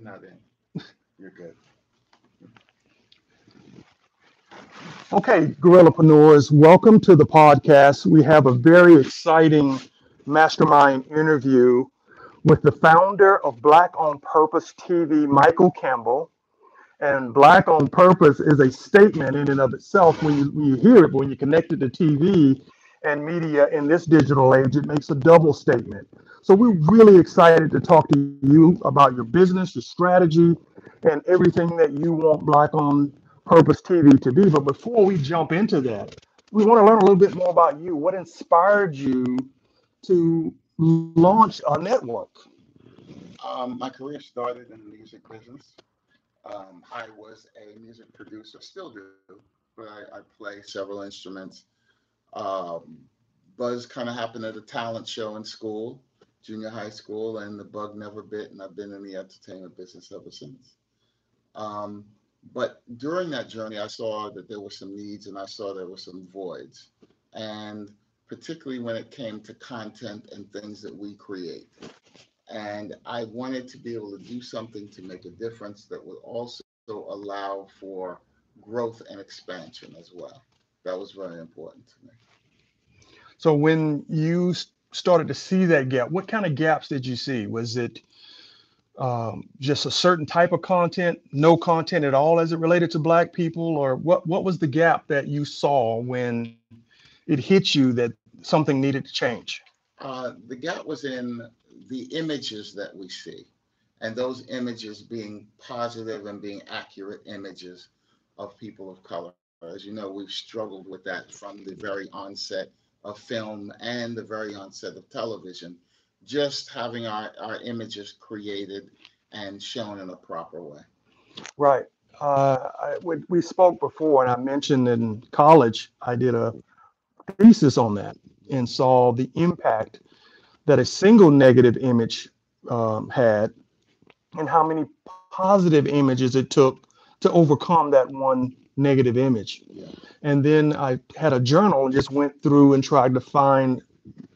Not in. You're good. Okay, Gorillapreneurs, welcome to the podcast. We have a very exciting mastermind interview with the founder of Black on Purpose TV, Michael Campbell. And Black on Purpose is a statement in and of itself when you hear it, but when you connect it to TV and media in this digital age, it makes a double statement. So we're really excited to talk to you about your business, your strategy, and everything that you want Black on Purpose TV to be. But before we jump into that, we want to learn a little bit more about you. What inspired you to launch a network? My career started in the music business. I was a music producer, still do, but I play several instruments. Um, Buzz kind of happened at a talent show in school, junior high school, and the bug never bit, and I've been in the entertainment business ever since. Um, but during that journey, I saw that there were some needs and I saw there were some voids. And particularly when it came to content and things that we create. And I wanted to be able to do something to make a difference that would also allow for growth and expansion as well. That was very important to me. So when you started to see that gap, what kind of gaps did you see? Was it just a certain type of content, no content at all as it related to Black people, or what was the gap that you saw when it hit you that something needed to change? The gap was in the images that we see, and those images being positive and being accurate images of people of color. As you know, we've struggled with that from the very onset of film and the very onset of television, just having our images created and shown in a proper way. Right. We spoke before, and I mentioned in college I did a thesis on that and saw the impact that a single negative image had, and how many positive images it took to overcome that one negative image. Yeah. And then I had a journal and just went through and tried to find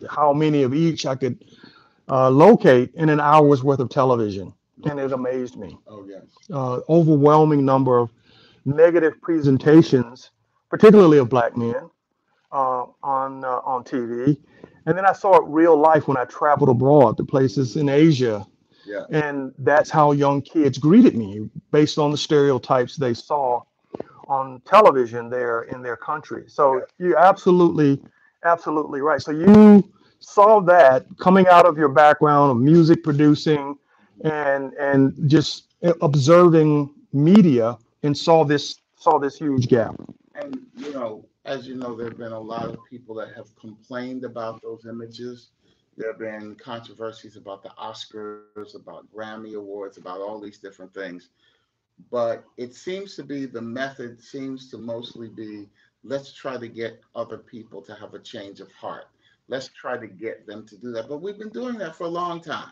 how many of each I could locate in an hour's worth of television. And it amazed me. Oh, yes. Overwhelming number of negative presentations, particularly of Black men, on TV. And then I saw it real life when I traveled abroad to places in Asia, Yes. and that's how young kids greeted me based on the stereotypes they saw on television there in their country. So Yes. you're absolutely right. So you saw that coming out of your background of music producing and just observing media, and saw this huge gap. And, as you know, there have been a lot of people that have complained about those images. There have been controversies about the Oscars, about Grammy Awards, about all these different things. But it seems to be the method seems to mostly be let's try to get other people to have a change of heart. Let's try to get them to do that. But we've been doing that for a long time.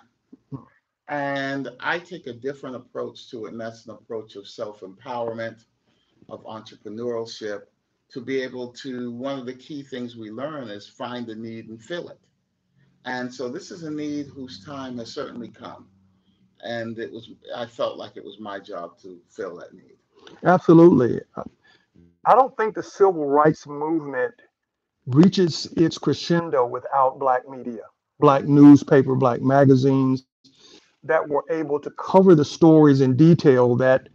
And I take a different approach to it, and that's an approach of self empowerment, of entrepreneurship, to be able to, one of the key things we learn is find the need and fill it. And so this is a need whose time has certainly come. And I felt like it was my job to fill that need. Absolutely. I don't think the civil rights movement reaches its crescendo without Black media, Black newspaper, Black magazines that were able to cover the stories in detail that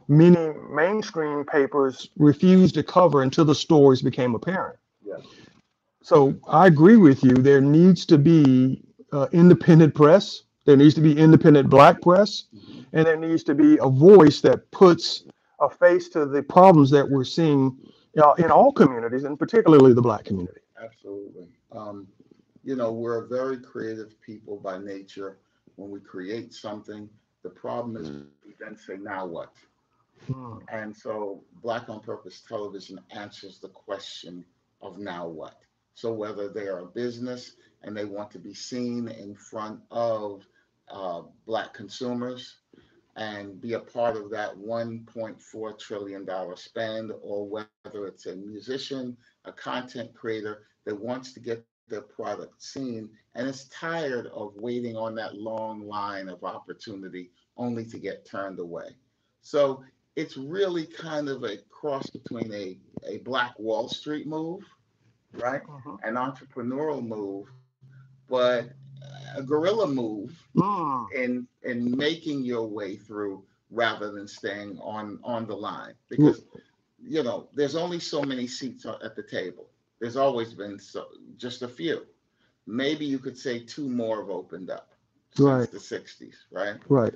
many mainstream papers refused to cover until the stories became apparent. Yes. So I agree with you. There needs to be independent press. There needs to be independent Black press, Hmm. and there needs to be a voice that puts a face to the problems that we're seeing in all communities, and particularly the Black community. Absolutely. We're a very creative people by nature. When we create something, the problem is we then say, now what? Hmm. And so Black on Purpose Television answers the question of now what? So whether they are a business and they want to be seen in front of Black consumers and be a part of that $1.4 trillion spend, or whether it's a musician, a content creator that wants to get their their product seen, and it's tired of waiting on that long line of opportunity only to get turned away. So it's really kind of a cross between a Black Wall Street move, right? Mhm. An entrepreneurial move, but a guerrilla move Mm. in making your way through rather than staying on the line. R- Because there's only so many seats at the table. There's always been just a few. Maybe you could say two more have opened up since Right, the 60s, right? right.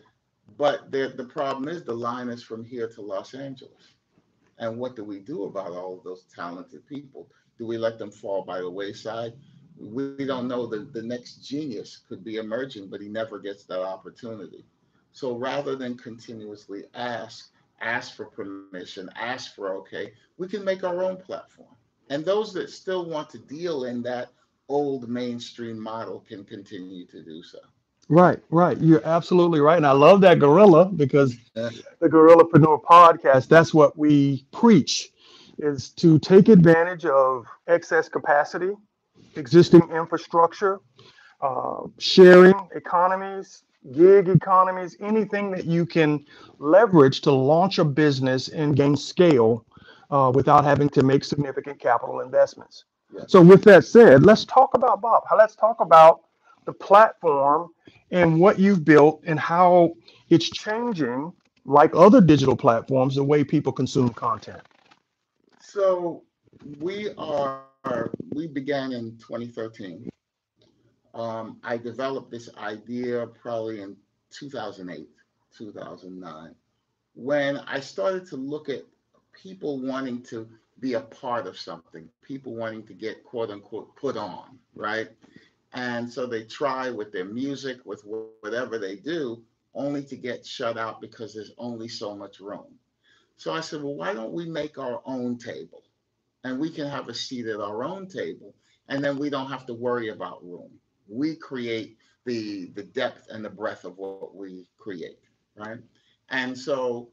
But the problem is the line is from here to Los Angeles. And what do we do about all of those talented people? Do we let them fall by the wayside? We don't know. The next genius could be emerging, but he never gets that opportunity. So rather than continuously ask for permission, ask for okay, we can make our own platform. And those that still want to deal in that old mainstream model can continue to do so. Right, right. You're absolutely right. And I love that gorilla because Uh, the Gorillapreneur podcast, that's what we preach is to take advantage of excess capacity, existing infrastructure, sharing economies, gig economies, anything that you can leverage to launch a business and gain scale without having to make significant capital investments. So, yes. with that said, let's talk about Bob. Let's talk about the platform and what you've built and how it's changing, like other digital platforms, the way people consume content. So we began in 2013. I developed this idea probably in 2008, 2009, when I started to look at people wanting to be a part of something, people wanting to get quote unquote put on, right? And so they try with their music, with whatever they do, only to get shut out because there's only so much room. So I said, well, why don't we make our own table? And we can have a seat at our own table, and then we don't have to worry about room. We create the depth and the breadth of what we create, right? And so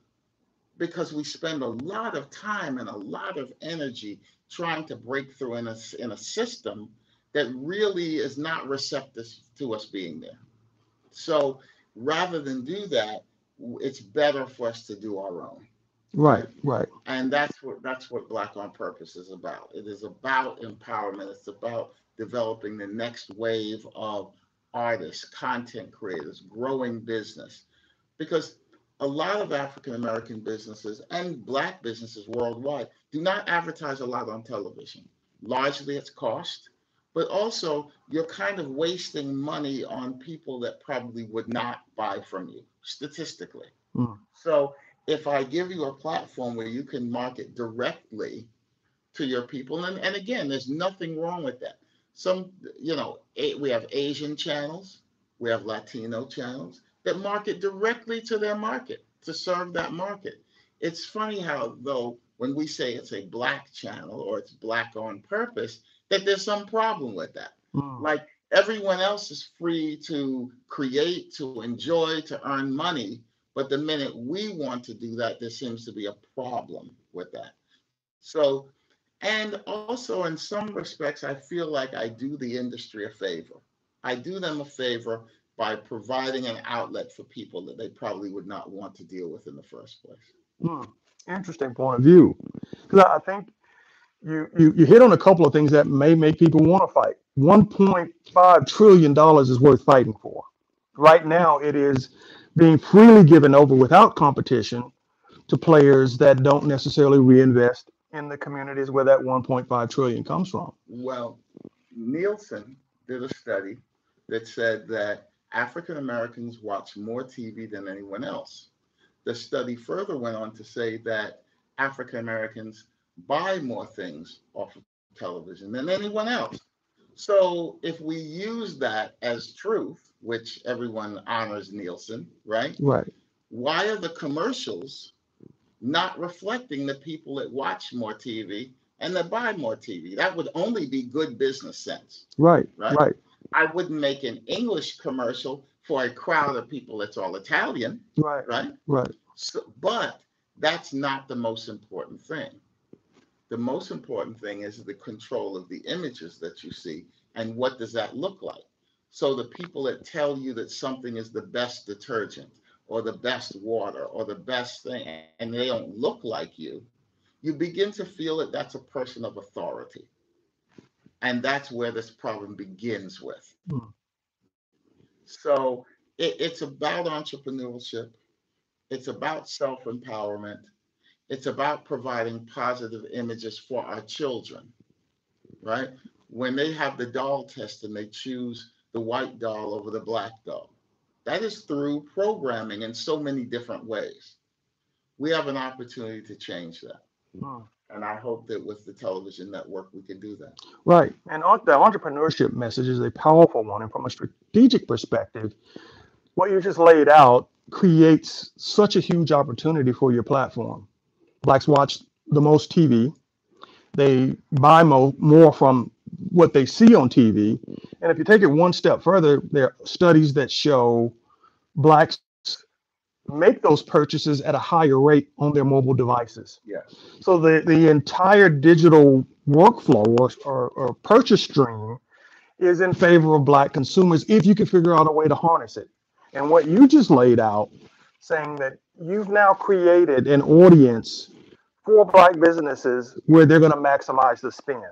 because we spend a lot of time and a lot of energy trying to break through in a system that really is not receptive to us being there. So rather than do that, it's better for us to do our own, Right, right? right, And that's what Black on Purpose is about. It is about empowerment. It's about developing the next wave of artists, content creators, growing business. Because a lot of African American businesses and Black businesses worldwide do not advertise a lot on television. Largely, it's cost, but also you're kind of wasting money on people that probably would not buy from you statistically. mm, So if I give you a platform where you can market directly to your people, and again, there's nothing wrong with that. Some, we have Asian channels, we have Latino channels that market directly to their market to serve that market. It's funny how, though, when we say it's a Black channel or it's Black on purpose, that there's some problem with that. mm. Like everyone else is free to create, to enjoy, to earn money. But the minute we want to do that, there seems to be a problem with that. So, and also in some respects, I feel like I do the industry a favor. I do them a favor by providing an outlet for people that they probably would not want to deal with in the first place. Mm. Interesting point of view. Because I think you hit on a couple of things that may make people want to fight. $1.5 trillion is worth fighting for. Right now, it is being freely given over without competition to players that don't necessarily reinvest in the communities where that 1.5 trillion comes from. Well, Nielsen did a study that said that African Americans watch more TV than anyone else. The study further went on to say that African Americans buy more things off of television than anyone else. So if we use that as truth, which everyone honors Nielsen, right? Right, Why are the commercials not reflecting the people that watch more TV and that buy more TV? That would only be good business sense, right, right? right, I wouldn't make an English commercial for a crowd of people that's all Italian, right, right? right. So, but that's not the most important thing. The most important thing is the control of the images that you see And what does that look like? So the people that tell you that something is the best detergent or the best water or the best thing, and they don't look like you begin to feel that that's a person of authority. And that's where this problem begins with. Hmm. So it's about entrepreneurship, it's about self empowerment, it's about providing positive images for our children, right? When they have the doll test and they choose the white doll over the black doll, that is through programming in so many different ways. We have an opportunity to change that. Hmm. And I hope that with the television network, we can do that. Right. And the entrepreneurship message is a powerful one. And from a strategic perspective, what you just laid out creates such a huge opportunity for your platform. Blacks watch the most TV. They buy more from what they see on TV. And if you take it one step further, there are studies that show blacks make those purchases at a higher rate on their mobile devices. Yes. So the entire digital workflow or purchase stream is in favor of black consumers if you can figure out a way to harness it. And what you just laid out, saying that you've now created an audience for black businesses where they're going to maximize the spend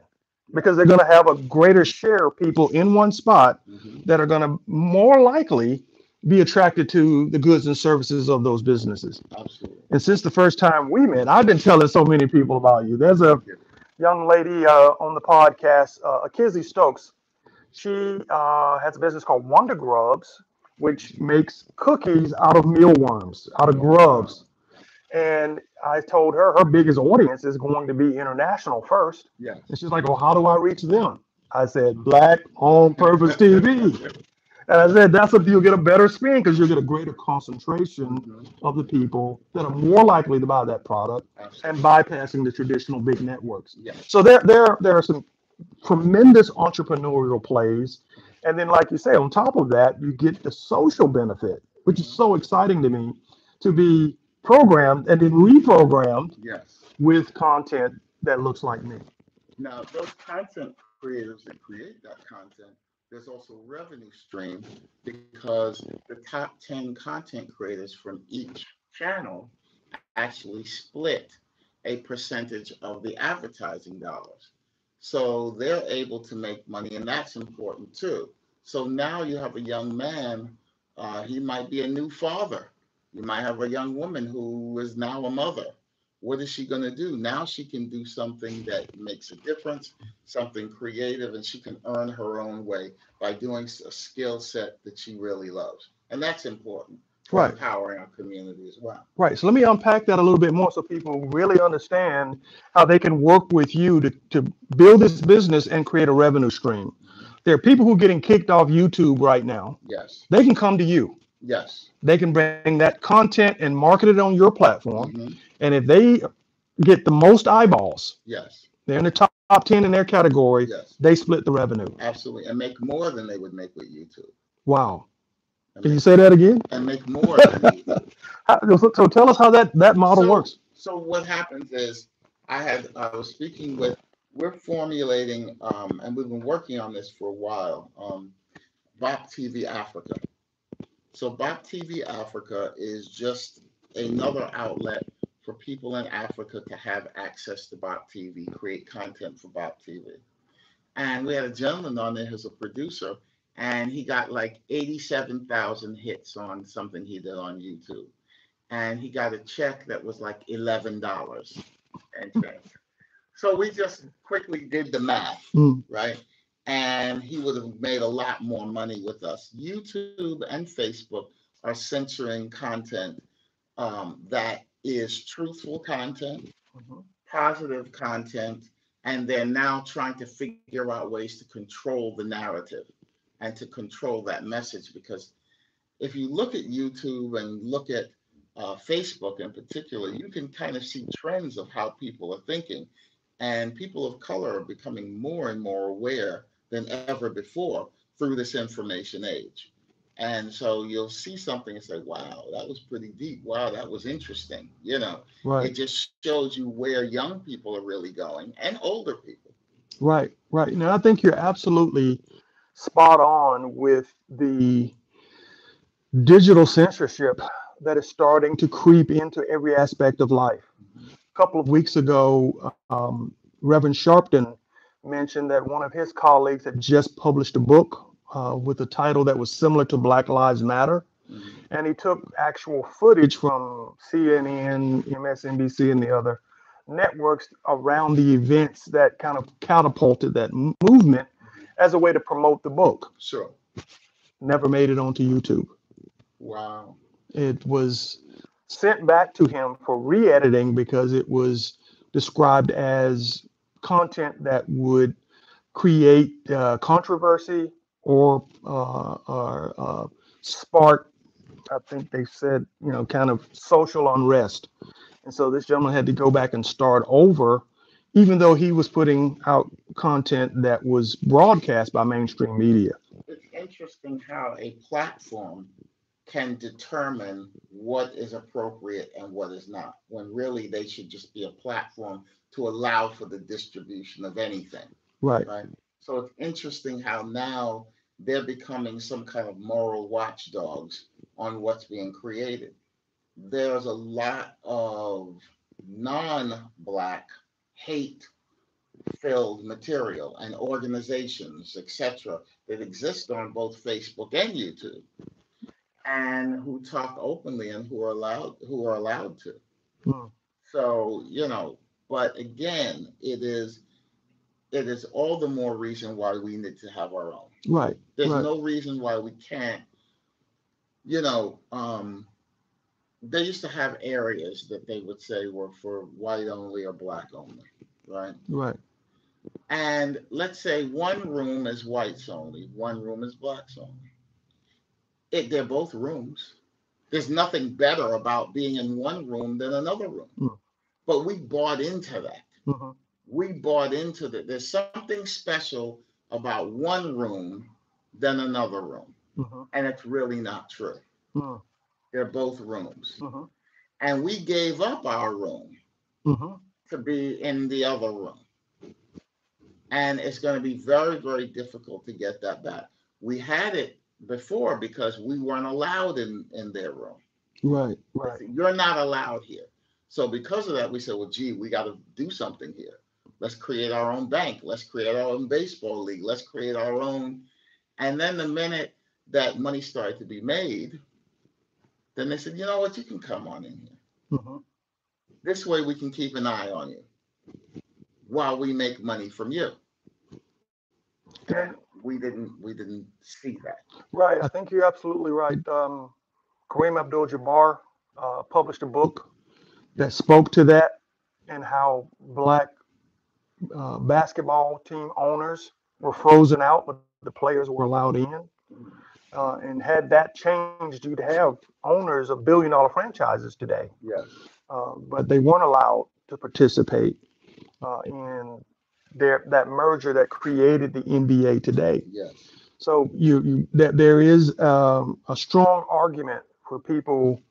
because they're going to have a greater share of people in one spot Hmm. that are going to more likely be attracted to the goods and services of those businesses. Absolutely. And since the first time we met, I've been telling so many people about you. There's a Thank you. young lady on the podcast, Kizzy Stokes. She has a business called Wonder Grubs, which makes cookies out of mealworms, out of Wow. grubs. And I told her her biggest audience is going to be international first. And Yes. she's like, well, how do I reach them? I said, Black on Purpose TV. And I said, that's if you'll get a better spin because you'll get a greater concentration Hmm. of the people that are more likely to buy that product and Absolutely. bypassing the traditional big networks. Yes. So there are some tremendous entrepreneurial plays. And then, like you say, on top of that, you get the social benefit, which is Hmm. so exciting to me to be programmed and then reprogrammed Yes. with content that looks like me. Now, those content creators that create that content, there's also revenue stream because the top 10 content creators from each channel actually split a percentage of the advertising dollars. So they're able to make money, and that's important too. So now you have a young man, he might be a new father. You might have a young woman who is now a mother. What is she going to do? Now she can do something that makes a difference, something creative, and she can earn her own way by doing a skill set that she really loves. And that's important for Right. empowering our community as well. Right. So let me unpack that a little bit more so people really understand how they can work with you to build this business and create a revenue stream. Mhm. There are people who are getting kicked off YouTube right now. Yes. They can come to you. Yes. They can bring that content and market it on your platform. Hmm. And if they get the most eyeballs, Yes. they're in the top 10 in their category, Yes. they split the revenue. Absolutely. And make more than they would make with YouTube. Wow. And Can you make say that again? and make more than YouTube. So tell us how that model So works. so what happens is I was speaking with we're formulating and we've been working on this for a while. BOP TV Africa. So BOP TV Africa is just another outlet for people in Africa to have access to BOP TV, create content for BOP TV. And we had a gentleman on there who's a producer, and he got like 87,000 hits on something he did on YouTube. And he got a check that was like $11 and change. So we just quickly did the math, Mm. right? And he would have made a lot more money with us. YouTube and Facebook are censoring content that is truthful content, Mhm. positive content, and they're now trying to figure out ways to control the narrative and to control that message. Because if you look at YouTube and look at Facebook in particular, you can kind of see trends of how people are thinking. And people of color are becoming more and more aware than ever before through this information age. And so you'll see something and say, wow, that was pretty deep. Wow, that was interesting. Right. It just shows you where young people are really going and older people. Right, right. Now, I think you're absolutely spot on with the digital censorship that is starting to creep into every aspect of life. Mhm. A couple of weeks ago, Reverend Sharpton mentioned that one of his colleagues had just published a book with a title that was similar to Black Lives Matter. Mhm. And he took actual footage from CNN, MSNBC, and the other networks around the events that kind of catapulted that movement Mhm. as a way to promote the book. Sure. Never made it onto YouTube. Wow. It was sent back to him for re-editing because it was described as content that would create controversy or spark, I think they said, kind of social unrest. And so this gentleman had to go back and start over, even though he was putting out content that was broadcast by mainstream media. It's interesting how a platform can determine what is appropriate and what is not, when really they should just be a platform to allow for the distribution of anything, Right. right? So it's interesting how now they're becoming some kind of moral watchdogs on what's being created. There's a lot of non-black hate filled material and organizations, etc., that exist on both Facebook and YouTube, and who talk openly and who are allowed to. Mm. So, but again, it is all the more reason why we need to have our own. Right. There's Right. no reason why we can't, you know, they used to have areas that they would say were for white only or black only, right? Right. And let's say one room is whites only, one room is blacks only. They're both rooms. There's nothing better about being in one room than another room. Mm. But we bought into that. Hmm. We bought into that. There's something special about one room than another room. Hmm. And it's really not true. Hmm. They're both rooms. Hmm. And we gave up our room Hmm. to be in the other room. And it's going to be very, very difficult to get that back. We had it before because we weren't allowed in their room. Right. They Right. said, you're not allowed here. So because of that, we said, well, gee, we got to do something here. Let's create our own bank. Let's create our own baseball league. Let's create our own. And then the minute that money started to be made, then they said, you know what, you can come on in here. Hmm. This way we can keep an eye on you while we make money from you. And we didn't see that. Right. I think you're absolutely right. Kareem Abdul-Jabbar published a book that spoke to that and how black basketball team owners were frozen out, but the players were allowed in. Mhm. And had that changed, you'd have owners of billion-dollar franchises today, Yes, but they weren't allowed to participate in that merger that created the NBA today. yes. So that there is a strong argument for people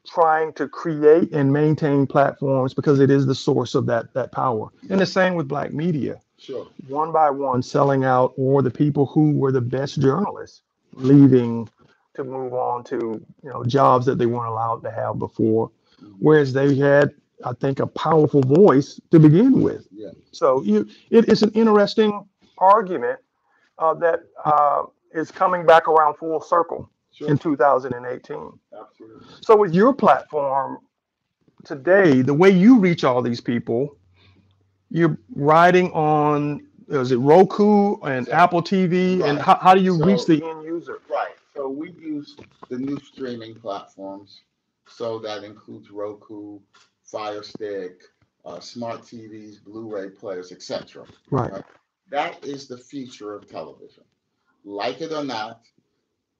trying to create and maintain platforms because it is the source of that power. And the Yes, same with black media, sure. one by one selling out, or the people who were the best journalists leaving to move on to jobs that they weren't allowed to have before, Mhm. whereas they had, I think, a powerful voice to begin with. Yes, So it's an interesting argument that is coming back around full circle in sure. 2018. Absolutely. So with your platform today, the way you reach all these people, you're riding on, is it Roku and So, Apple TV, and right. how do you reach So, the end user? right. So we use the new streaming platforms. So that includes Roku, Fire Stick, smart TVs, Blu-ray players, etc. Right. Right. That is the future of television. Like it or not,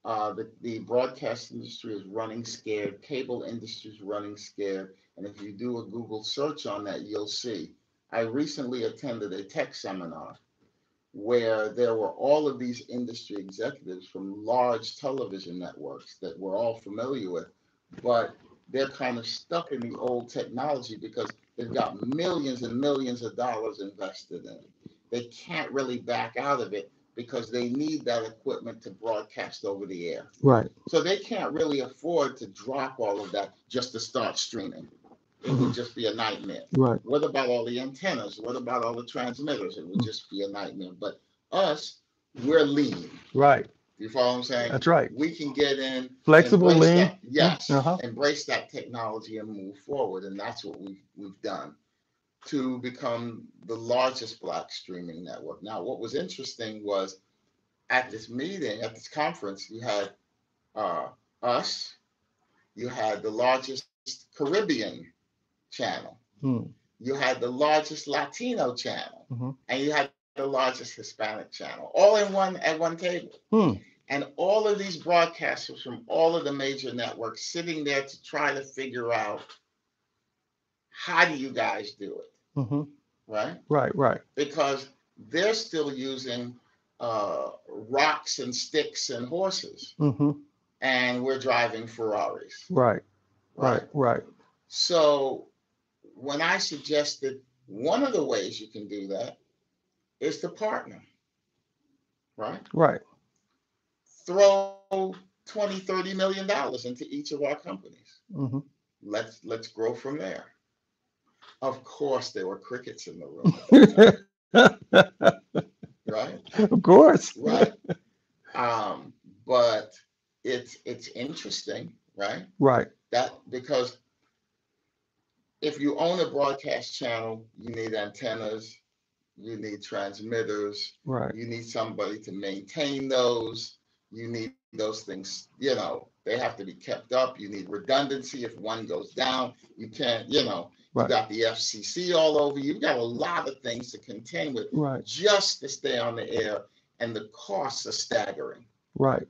the broadcast industry is running scared. Cable industry is running scared. And if you do a Google search on that, you'll see. I recently attended a tech seminar where there were all of these industry executives from large television networks that we're all familiar with, but they're kind of stuck in the old technology because they've got millions and millions of dollars invested in it. they can't really back out of it because they need that equipment to broadcast over the air. Right. So they can't really afford to drop all of that just to start streaming. It would just be a nightmare. Right. What about all the antennas? What about all the transmitters? It would just be a nightmare. But us, we're lean. Right. You follow what I'm saying? That's right. We can get in, Flexible, embrace lean. that, yes, Uh-huh. embrace that technology and move forward. And that's what we've done to become the largest Black streaming network. Now, what was interesting was at this meeting, at this conference, you had us, you had the largest Caribbean channel, you had the largest Latino channel, and you had the largest Hispanic channel, all in one at one table. And all of these broadcasters from all of the major networks sitting there to try to figure out, how do you guys do it? Right? Right. Because they're still using rocks and sticks and horses, and we're driving Ferraris. Right. So when I suggested one of the ways you can do that is to partner, right? Throw 20, $30 million into each of our companies. Let's grow from there. Of course, there were crickets in the room. Right? Of course. Right. But it's interesting, right? Right. That because if you own a broadcast channel, you need antennas, you need transmitters, right. You need somebody to maintain those, you need those things, they have to be kept up. You need redundancy. If one goes down, you can't, Right. You got the FCC all over. You've got a lot of things to contend with just to stay on the air, and the costs are staggering. Right.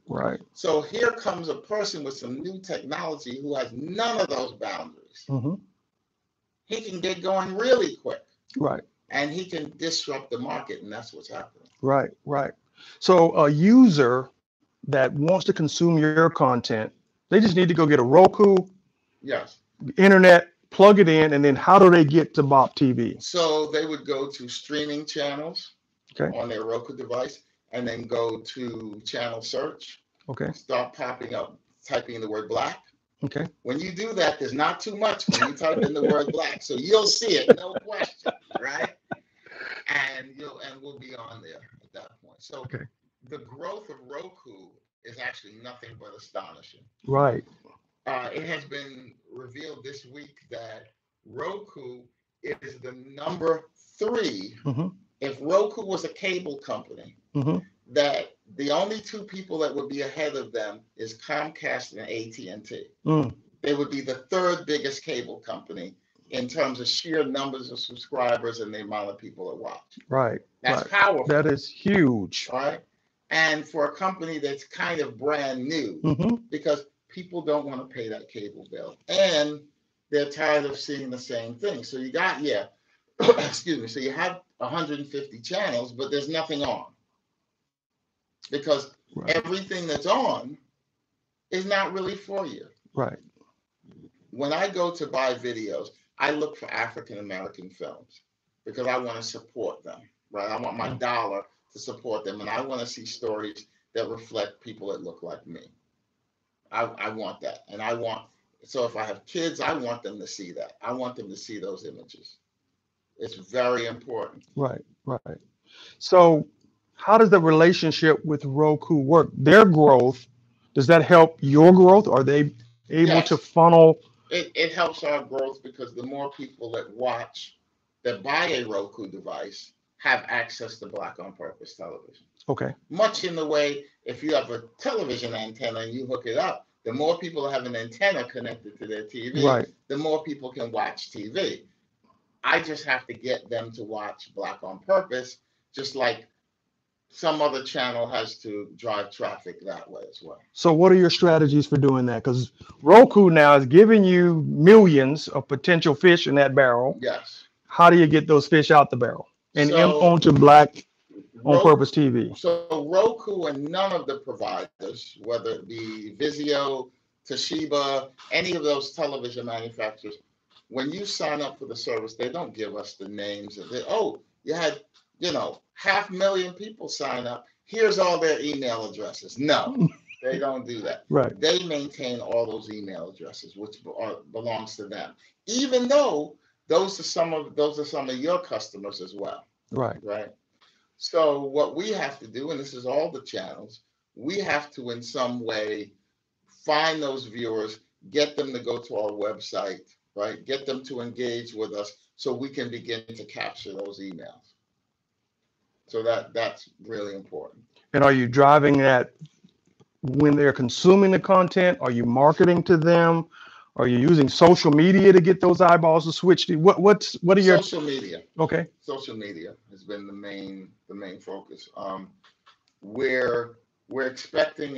So here comes a person with some new technology who has none of those boundaries. He can get going really quick. Right. And he can disrupt the market, and that's what's happening. Right. So a user that wants to consume your content, they just need to go get a Roku, yes, internet, plug it in, and then how do they get to BOP TV? So they would go to streaming channels on their Roku device, and then go to channel search. Start popping up, typing in the word Black. When you do that, there's not too much when you type in the word Black, so you'll see it, no question, right? And we'll be on there at that point. So the growth of Roku is actually nothing but astonishing. Right. It has been revealed this week that Roku is the number 3. If Roku was a cable company, that the only 2 people that would be ahead of them is Comcast and AT&T. They would be the 3rd biggest cable company in terms of sheer numbers of subscribers and the amount of people that watch. Right. That's powerful. That is huge. Right. And for a company that's kind of brand new, because people don't want to pay that cable bill, and they're tired of seeing the same thing. So you got, excuse me. So you have 150 channels, but there's nothing on, because everything that's on is not really for you. Right. When I go to buy videos, I look for African American films because I want to support them. Right. I want my dollar to support them, and I want to see stories that reflect people that look like me. I want that, and so if I have kids, I want them to see that. I want them to see those images. It's very important. Right. So how does the relationship with Roku work? Their growth, does that help your growth? Are they able to funnel? It helps our growth because the more people that buy a Roku device have access to Black on Purpose television. Much in the way, if you have a television antenna and you hook it up, the more people have an antenna connected to their TV, the more people can watch TV. I just have to get them to watch Black on Purpose, just like some other channel has to drive traffic that way as well. So what are your strategies for doing that? Because Roku now is giving you millions of potential fish in that barrel. Yes. How do you get those fish out the barrel and onto Black on Purpose TV? So Roku and none of the providers, whether it be Vizio, Toshiba, any of those television manufacturers, when you sign up for the service, they don't give us the names of it. Oh, you had 500,000 people sign up. Here's all their email addresses. No, they don't do that. Right. They maintain all those email addresses, which belongs to them, even though those are some of your customers as well, Right. right? So what we have to do, and this is all the channels, we have to in some way find those viewers, get them to go to our website, right? Get them to engage with us so we can begin to capture those emails. So that's really important. And are you driving that when they're consuming the content? Are you marketing to them? Are you using social media to get those eyeballs to switch to what are your Social media. okay? Social media has been the main focus. We're we're expecting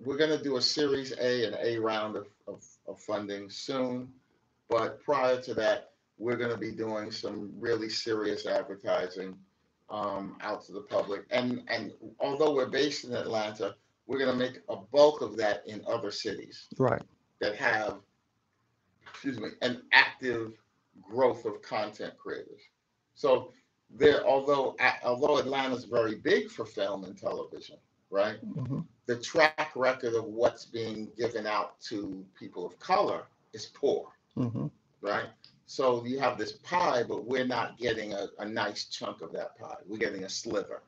we're going to do a Series A and A round of funding soon, but prior to that, we're going to be doing some really serious advertising out to the public. And although we're based in Atlanta, we're going to make a bulk of that in other cities Right. that have, excuse me, an active growth of content creators. So although Atlanta's very big for film and television, right? Hmm. The track record of what's being given out to people of color is poor, Hmm. right? So you have this pie, but we're not getting a nice chunk of that pie. We're getting a sliver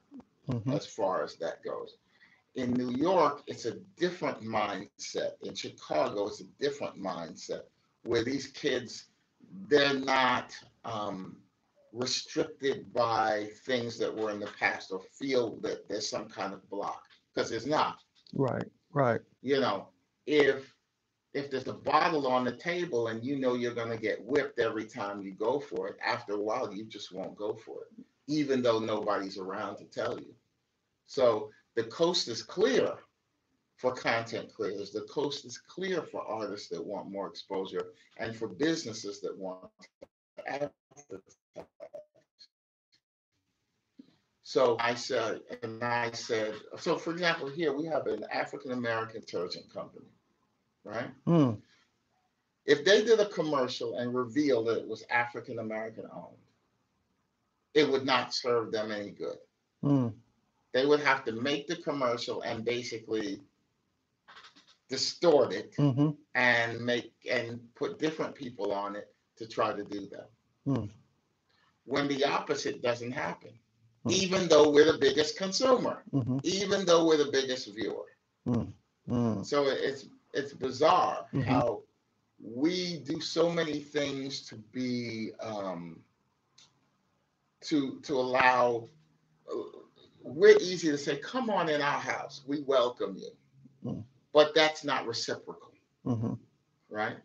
Hmm. as far as that goes. In New York, it's a different mindset. In Chicago, it's a different mindset where these kids, they're not restricted by things that were in the past or feel that there's some kind of block, because there's not. Right. Right. You know, if there's a bottle on the table and you know you're going to get whipped every time you go for it, after a while you just won't go for it, even though nobody's around to tell you. So the coast is clear for content creators. The coast is clear for artists that want more exposure and for businesses that want to advertise. So for example, here we have an African American detergent company, right? Mm. If they did a commercial and revealed that it was African American owned, it would not serve them any good. Mm. They would have to make the commercial and basically distort it Hmm. and put different people on it to try to do that. Mm. When the opposite doesn't happen, Mm. even though we're the biggest consumer, Hmm. even though we're the biggest viewer. Mm. Mm. So it's bizarre Hmm. how we do so many things to be to allow. We're easy to say, come on in our house, we welcome you, Mm. but that's not reciprocal, Hmm. right?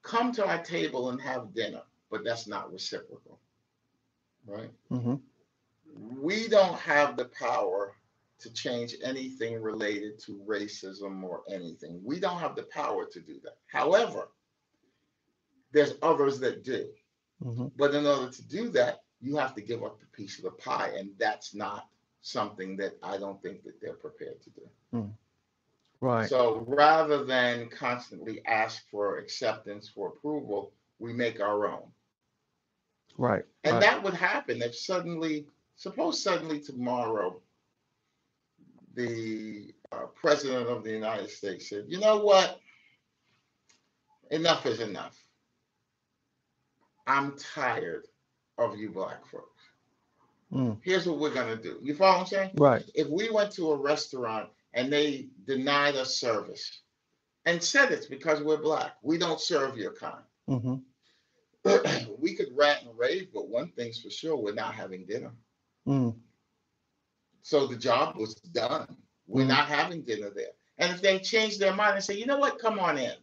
Come to our table and have dinner, but that's not reciprocal, right? Hmm. We don't have the power to change anything related to racism or anything. We don't have the power to do that. However, there's others that do. Hmm. But in order to do that, you have to give up a piece of the pie. And that's not something that I don't think that they're prepared to do. Mm. Right. So rather than constantly ask for acceptance, for approval, we make our own. Right. And Right. that would happen if suddenly tomorrow, the president of the United States said, you know what? Enough is enough. I'm tired of you black folks. Mm. Here's what we're going to do. You follow what I'm saying? Right. If we went to a restaurant and they denied us service and said it's because we're black, we don't serve your kind. Hmm. We could rant and rave, but one thing's for sure, we're not having dinner. Mm. So the job was done. We're Mm. not having dinner there. And if they change their mind and say, you know what, come on in,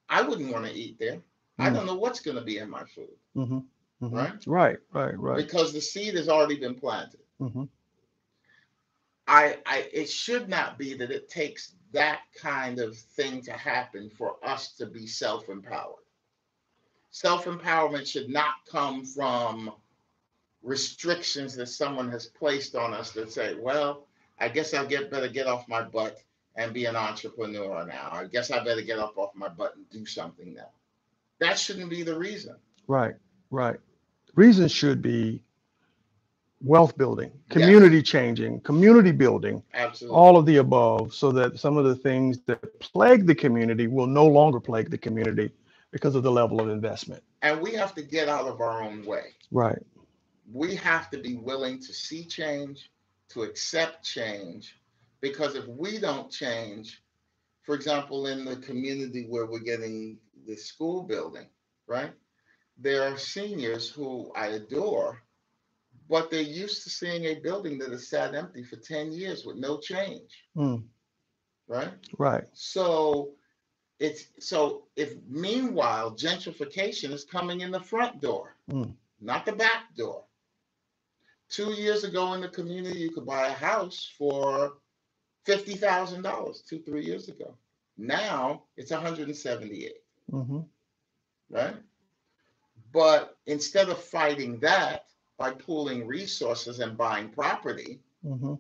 I wouldn't want to eat there. I Mm. don't know what's going to be in my food, Hmm. Hmm. right? Right. Right. Right. Because the seed has already been planted. Hmm. It should not be that it takes that kind of thing to happen for us to be self-empowered. Self-empowerment should not come from restrictions that someone has placed on us that say, well, I guess better get off my butt and be an entrepreneur now. I guess I better get up off my butt and do something now. That shouldn't be the reason. Right. Right. Reason should be wealth building, Yes, community changing, community building, all absolutely. of the above, so that some of the things that plague the community will no longer plague the community because of the level of investment. And we have to get out of our own way. Right. We have to be willing to see change, to accept change, because if we don't change, for example, in the community where we're getting the school building, right? There are seniors who I adore, but they're used to seeing a building that has sat empty for 10 years with no change, Mm, right? right. So so if meanwhile gentrification is coming in the front door, Mm, not the back door. 2 years ago in the community, you could buy a house for $50,000, 3 years ago. Now it's 178, mm-hmm, right? But instead of fighting that by pooling resources and buying property, mm-hmm,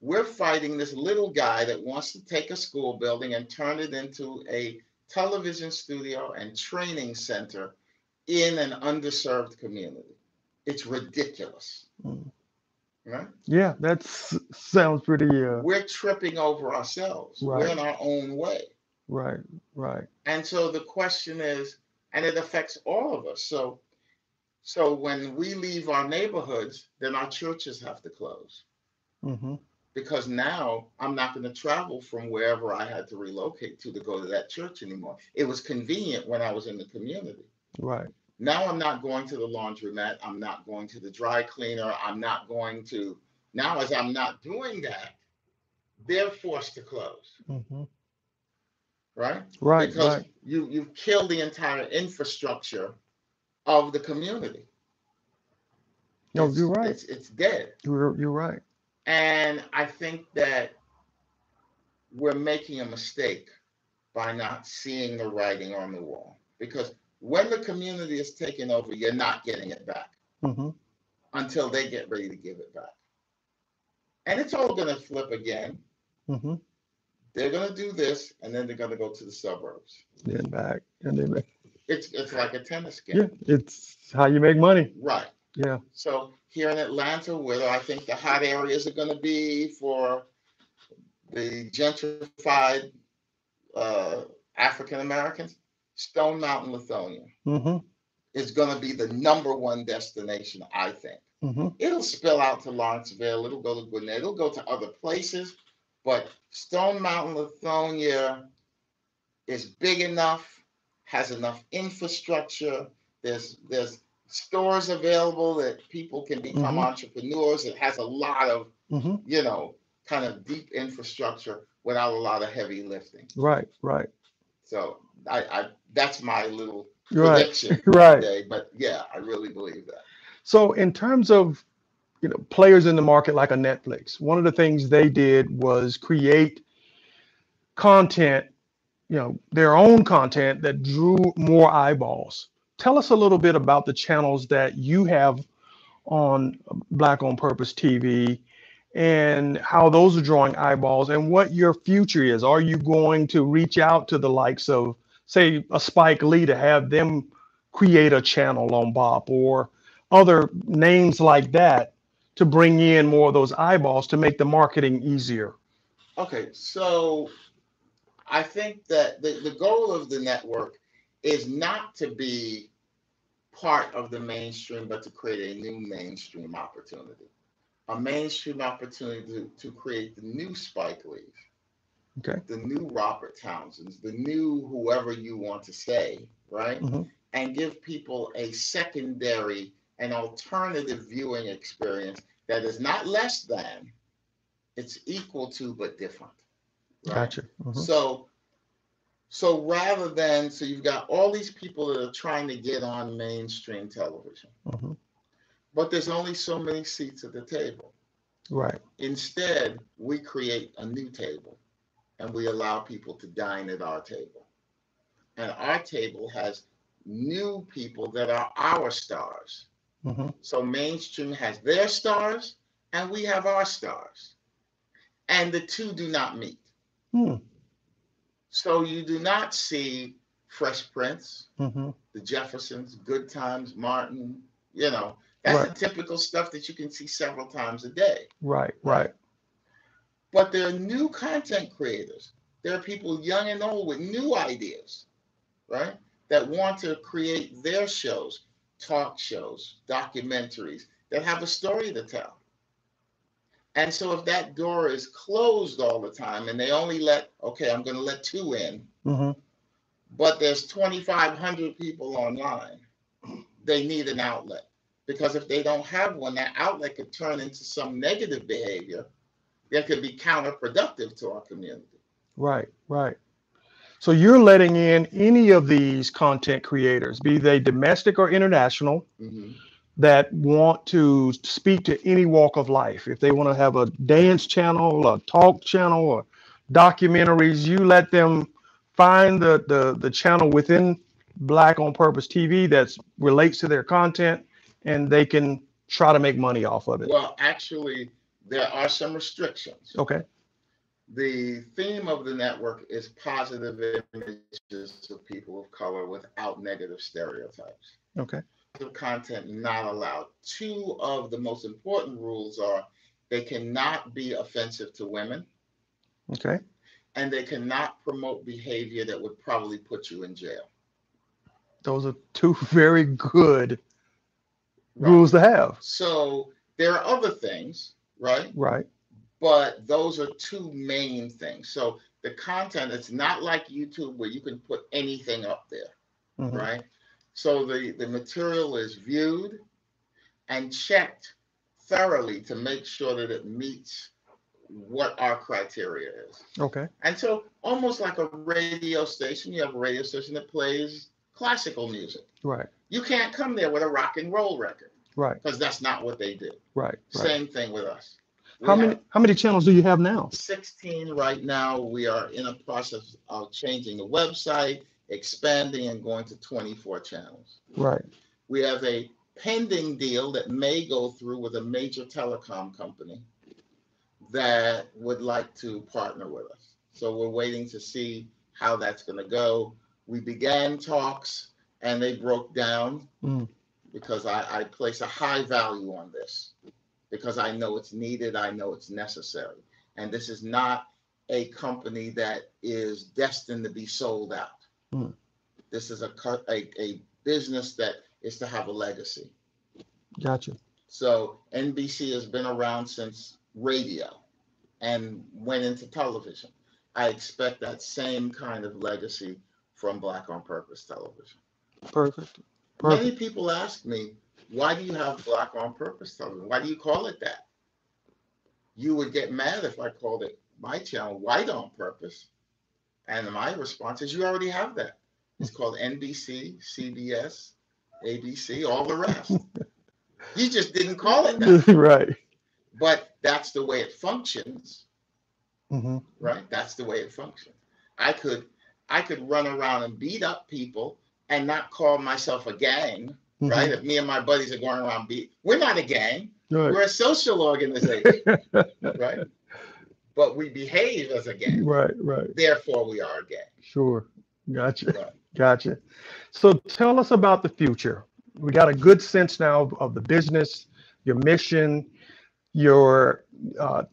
we're fighting this little guy that wants to take a school building and turn it into a television studio and training center in an underserved community. It's ridiculous, mm. right? Yeah, that sounds pretty, We're tripping over ourselves. We're right, in our own way. right, right. And so the question is, and it affects all of us. So when we leave our neighborhoods, then our churches have to close Mm-hmm, because now I'm not going to travel from wherever I had to relocate to go to that church anymore. It was convenient when I was in the community. right. Now I'm not going to the laundromat. I'm not going to the dry cleaner. I'm not going to, now as I'm not doing that, they're forced to close, Mm-hmm, right? right, Because right. you've killed the entire infrastructure of the community. No, you're right. It's dead. You're right. And I think that we're making a mistake by not seeing the writing on the wall. Because when the community is taken over, you're not getting it back Mm-hmm, until they get ready to give it back. And it's all going to flip again. mm-hmm. They're going to do this, and then they're going to go to the suburbs. Then back, and then back. It's like a tennis Yeah, game. it's how you make money. Right. Yeah. So here in Atlanta, where I think the hot areas are going to be for the gentrified African Americans, Stone Mountain, Lithonia Mm-hmm, is going to be the number one destination, I think. mm-hmm. It'll spill out to Lawrenceville, it'll go to Gwinnett, it'll go to other places, but Stone Mountain, Lithonia is big enough, has enough infrastructure. There's stores available that people can become Mm-hmm. entrepreneurs. It has a lot of, Mm-hmm. you know, kind of deep infrastructure without a lot of heavy lifting. Right, right, So I that's my little right, prediction right. today. But yeah, I really believe that. So in terms of, players in the market like a Netflix, one of the things they did was create content, their own content that drew more eyeballs. Tell us a little bit about the channels that you have on Black on Purpose TV and how those are drawing eyeballs and what your future is. Are you going to reach out to the likes of, say, a Spike Lee to have them create a channel on BOP or other names like that to bring in more of those eyeballs to make the marketing easier? Okay, so I think that the goal of the network is not to be part of the mainstream, but to create a new mainstream opportunity. A mainstream opportunity to create the new Spike Lees, Okay. the new Robert Townsends, the new whoever you want to say, right? Hmm. And give people a secondary and alternative viewing experience that is not less than, it's equal to, but different, right? Gotcha. Hmm. So rather than, so you've got all these people that are trying to get on mainstream television, Hmm. but there's only so many seats at the table. Right. Instead, we create a new table and we allow people to dine at our table. And our table has new people that are our stars. Hmm. So mainstream has their stars and we have our stars. And the two do not meet. Hmm. So you do not see Fresh Prince, Hmm. the Jeffersons, Good Times, Martin, you know, That's Right. the typical stuff that you can see several times a day. Right. Right? Right. But there are new content creators. There are people young and old with new ideas, right? That want to create their shows, talk shows, documentaries that have a story to tell. And so if that door is closed all the time and they only let, okay, I'm going to let two in, Mm-hmm. but there's 2,500 people online, they need an outlet. Because if they don't have one, that outlet could turn into some negative behavior that could be counterproductive to our community. Right. Right. So you're letting in any of these content creators, be they domestic or international, Mm-hmm. that want to speak to any walk of life. If they want to have a dance channel, a talk channel, or documentaries, you let them find the channel within Black on Purpose TV that relates to their content, and they can try to make money off of it. Well, actually, there are some restrictions. Okay. The theme of the network is positive images of people of color without negative stereotypes. Okay. The content not allowed. Two of the most important rules are they cannot be offensive to women Okay. and they cannot promote behavior that would probably put you in jail. Those are two very good Right. rules to have. So there are other things, right? Right. But those are two main things. So the content, it's not like YouTube where you can put anything up there, Mm-hmm. right? So the material is viewed and checked thoroughly to make sure that it meets what our criteria is. Okay. And so almost like a radio station, you have a radio station that plays classical music. Right. You can't come there with a rock and roll record Right. because that's not what they do. Right. Right. Same thing with us. How many channels do you have now? 16 right now. We are in a process of changing the website, expanding, and going to 24 channels. Right. We have a pending deal that may go through with a major telecom company that would like to partner with us. So we're waiting to see how that's going to go. We began talks and they broke down because I place a high value on this because I know it's needed, I know it's necessary. And this is not a company that is destined to be sold out. This is a business that is to have a legacy. Gotcha. So NBC has been around since radio and went into television. I expect that same kind of legacy from Black on Purpose television. Perfect. Many people ask me, why do you have Black on Purpose television? Why do you call it that? You would get mad if I called it my channel White on Purpose. And my response is, you already have that. It's called NBC, CBS, ABC, all the rest. You just didn't call it that. Right. But that's the way it functions. Mm-hmm. Right? That's the way it functions. I could run around and beat up people and not call myself a gang, right? If me and my buddies are going around we're not a gang. Right. We're a social organization, right? But we behave as a gang. Right, right. Therefore, we are a gang. Sure. Gotcha. Right. Gotcha. So tell us about the future. We got a good sense now of the business, your mission, your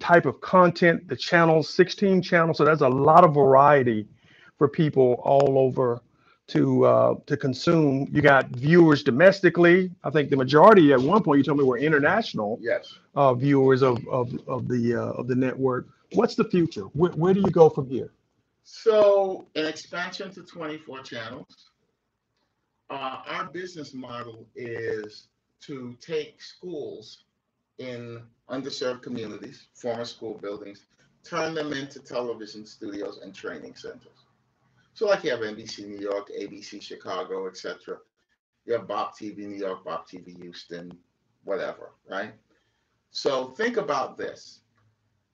type of content, the channels, 16 channels. So there's a lot of variety for people all over to consume. You got viewers domestically. I think the majority at one point you told me were international. Yes. Viewers of the network. What's the future? Where do you go from here? So an expansion to 24 channels. Our business model is to take schools in underserved communities, former school buildings, turn them into television studios and training centers. So like you have NBC New York, ABC Chicago, etc. You have BOP TV New York, BOP TV Houston, whatever, right? So think about this.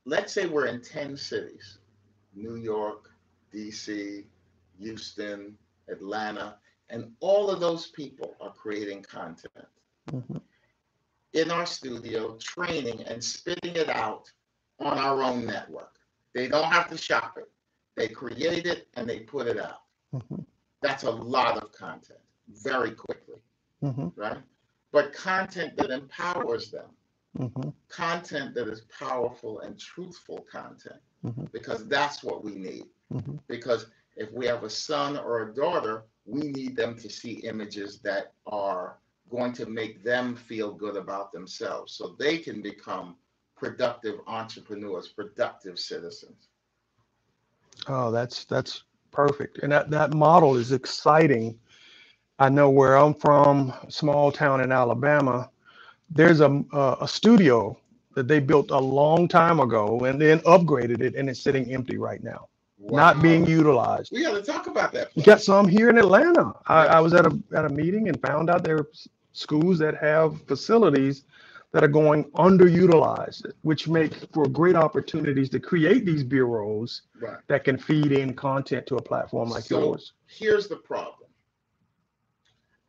Let's say we're in 10 cities, New York, DC, Houston, Atlanta, and all of those people are creating content in our studio, training and spitting it out on our own network. They don't have to shop it. They create it and they put it out. That's a lot of content very quickly, right? but content that empowers them, Mm-hmm. content that is powerful and truthful content, Mm-hmm. because that's what we need. Mm-hmm. Because if we have a son or a daughter, we need them to see images that are going to make them feel good about themselves so they can become productive entrepreneurs, productive citizens. Oh, that's perfect. And that model is exciting. I know where I'm from, small town in Alabama. There's a studio that they built a long time ago and then upgraded it, and it's sitting empty right now, not being Wow. utilized. We got to talk about that You got place. some here in Atlanta. I Yes. was at a meeting and found out there are schools that have facilities that are going underutilized, which make for great opportunities to create these bureaus Right. that can feed in content to a platform like So yours. here's the problem.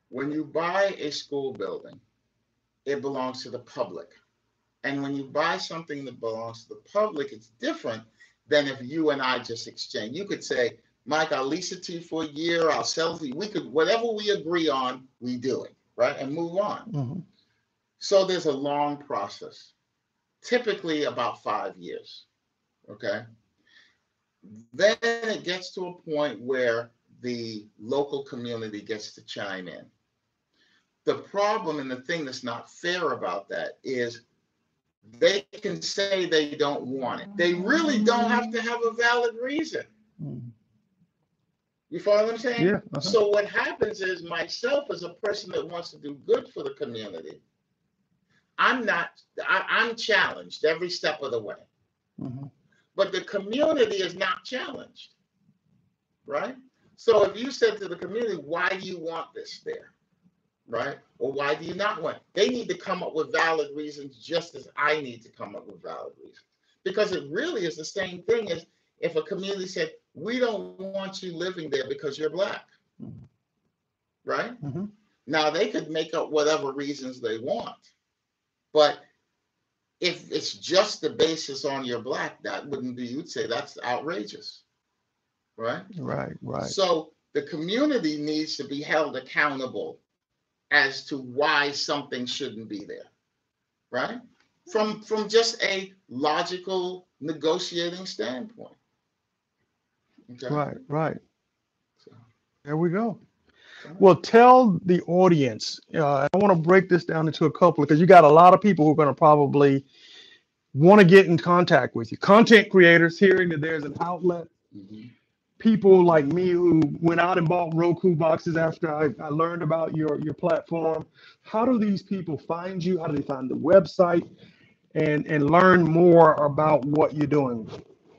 When you buy a school building, it belongs to the public. And when you buy something that belongs to the public, it's different than if you and I just exchange. You could say, Mike, I'll lease it to you for a year, I'll sell it to you. We could, whatever we agree on, we do it, right? And move on. Mm-hmm. So there's a long process, typically about 5 years, okay? Then it gets to a point where the local community gets to chime in. The problem and the thing that's not fair about that is they can say they don't want it. They really don't have to have a valid reason. Mm-hmm. You follow what I'm saying? Yeah. Uh-huh. So what happens is myself as a person that wants to do good for the community, I'm challenged every step of the way. Mm-hmm. But the community is not challenged, right? So if you said to the community, why do you want this there? Right? Or why do you not want? They need to come up with valid reasons just as I need to come up with valid reasons. Because it really is the same thing as if a community said, we don't want you living there because you're Black. Right? Mm-hmm. Now they could make up whatever reasons they want. But if it's just the basis on you're Black, that wouldn't be, you'd say that's outrageous. Right? Right. Right. So the community needs to be held accountable as to why something shouldn't be there, right? From just a logical negotiating standpoint. Okay. Right. Right. So, There we go. right. Well, tell the audience. I want to break this down into a couple because you got a lot of people who are going to probably want to get in contact with you. Content creators hearing that there's an outlet. Mm-hmm. People like me who went out and bought Roku boxes after I learned about your platform. How do these people find you? How do they find the website and learn more about what you're doing?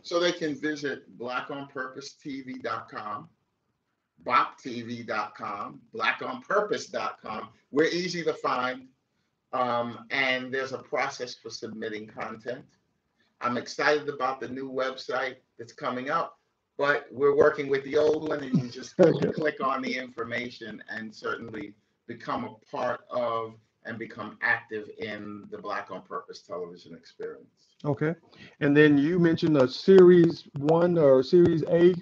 So they can visit blackonpurposetv.com, boptv.com, blackonpurpose.com. We're easy to find, and there's a process for submitting content. I'm excited about the new website that's coming up, but we're working with the old one, and you just click on the information and certainly become a part of and become active in the Black on Purpose television experience. Okay. And then you mentioned a series 1 or series A.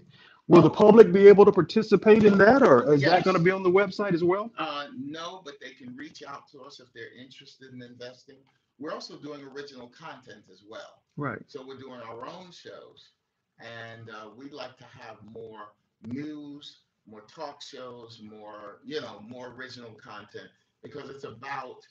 Will the public be able to participate in that, or is that going to be on the website as well? No, but they can reach out to us if they're interested in investing. We're also doing original content as well. Right. So we're doing our own shows, and we'd like to have more news, more talk shows, more original content, because it's about,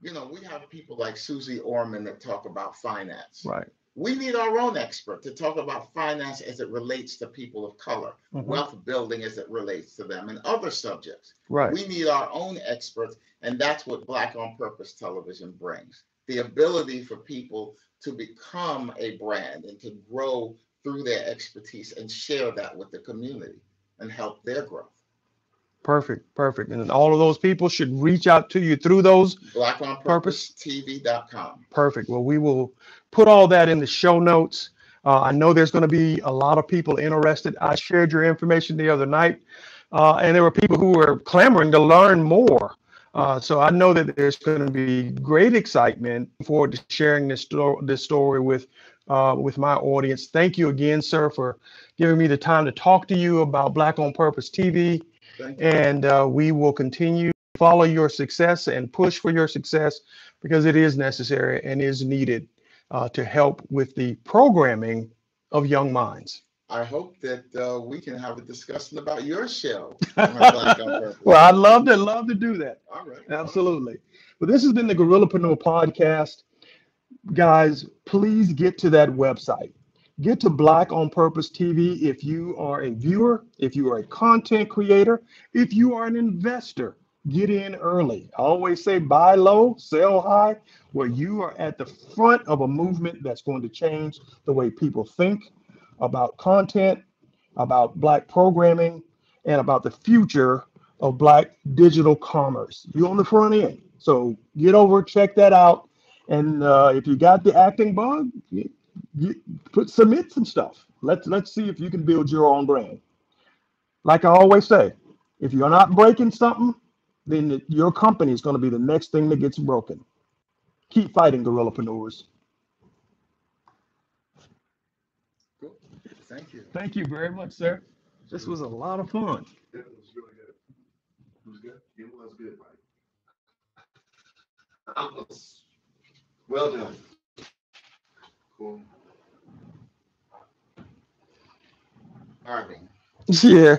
we have people like Susie Orman that talk about finance. Right. We need our own expert to talk about finance as it relates to people of color, wealth building as it relates to them, and other subjects. Right. We need our own experts, and that's what Black on Purpose television brings. The ability for people to become a brand and to grow through their expertise and share that with the community and help their growth. Perfect. Perfect. And all of those people should reach out to you through those. blackonpurposetv.com. Perfect. Well, we will put all that in the show notes. I know there's going to be a lot of people interested. I shared your information the other night, and there were people who were clamoring to learn more. So I know that there's going to be great excitement. Looking forward to sharing this story with my audience. Thank you again, sir, for giving me the time to talk to you about Black on Purpose TV. Thank you. And we will continue follow your success and push for your success because it is necessary and is needed to help with the programming of young minds. I hope that we can have a discussion about your show on Black on Well, Purpose. I'd love to do that. All right. Absolutely. Well, this has been the Gorillapreneur podcast. Guys, please get to that website. Get to Black on Purpose TV if you are a viewer, if you are a content creator, if you are an investor. Get in early. I always say buy low, sell high, where you are at the front of a movement that's going to change the way people think about content, about Black programming, and about the future of Black digital commerce. You're on the front end. So get over, check that out. And if you got the acting bug, you submit some stuff. Let's see if you can build your own brand. Like I always say, if you're not breaking something, then your company is going to be the next thing that gets broken. Keep fighting, Gorillapreneurs. Cool. Thank you. Thank you very much, sir. This was a lot of fun. Yeah, it was really good. It was good. It was good, Mike. Well done. Cool. All right. Yeah.